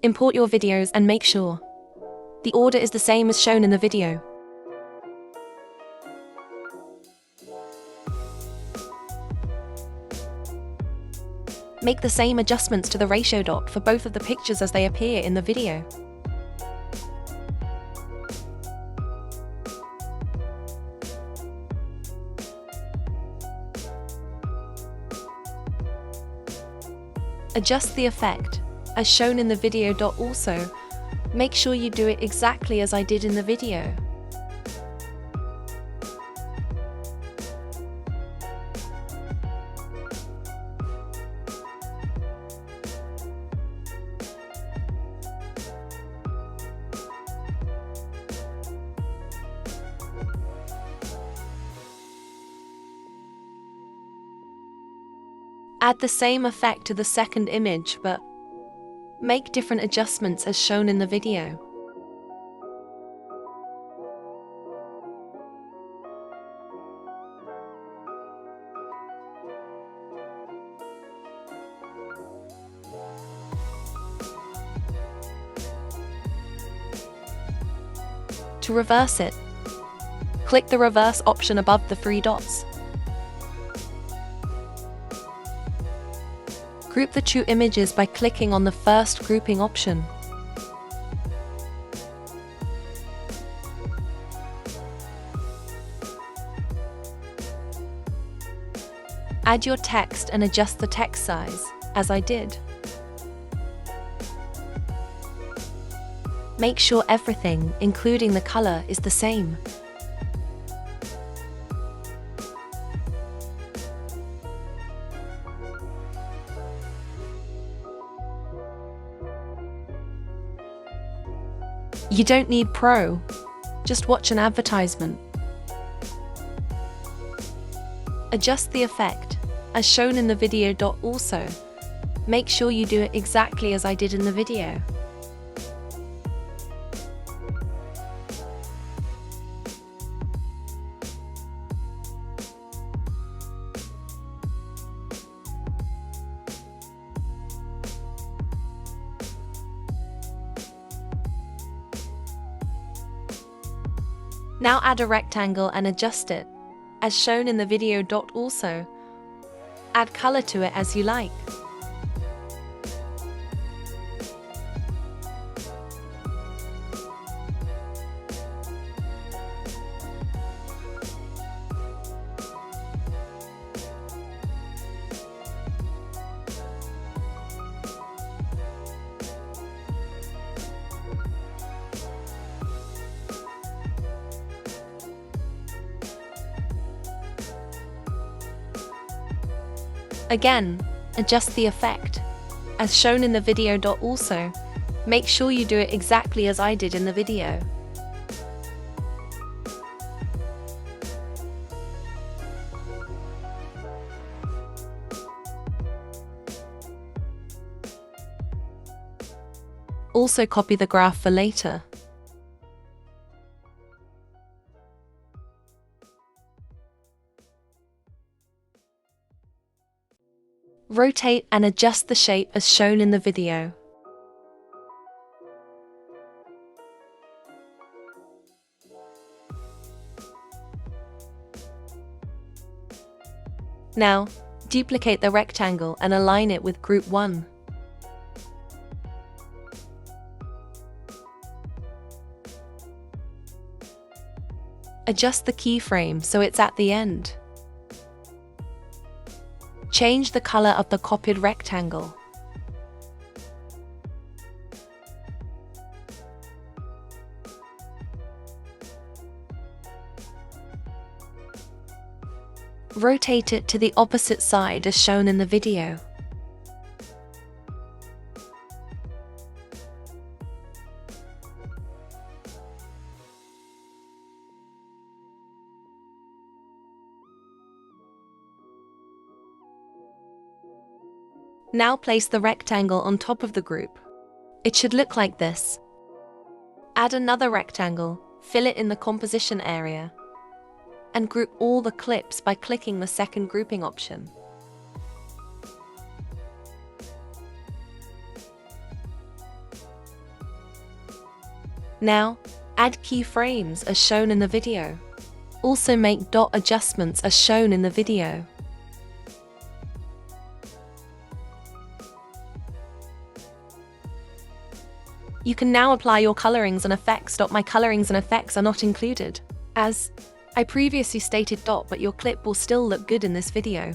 Import your videos and make sure the order is the same as shown in the video. Make the same adjustments to the ratio dot for both of the pictures as they appear in the video. Adjust the effect, as shown in the video. Also, make sure you do it exactly as I did in the video. Add the same effect to the second image, but make different adjustments as shown in the video. To reverse it, click the reverse option above the three dots. Group the two images by clicking on the first grouping option. Add your text and adjust the text size, as I did. Make sure everything, including the color, is the same. You don't need Pro, just watch an advertisement. Adjust the effect, as shown in the video. Also, make sure you do it exactly as I did in the video. Now add a rectangle and adjust it, as shown in the video. Also, add color to it as you like. Again, adjust the effect, as shown in the video. Also, make sure you do it exactly as I did in the video. Also copy the graph for later. Rotate and adjust the shape as shown in the video. Now, duplicate the rectangle and align it with group 1. Adjust the keyframe so it's at the end. Change the color of the copied rectangle. Rotate it to the opposite side as shown in the video. Now place the rectangle on top of the group. It should look like this. Add another rectangle, fill it in the composition area, and group all the clips by clicking the second grouping option. Now, add keyframes as shown in the video. Also make dot adjustments as shown in the video. You can now apply your colorings and effects. My colorings and effects are not included, as I previously stated, but your clip will still look good in this video.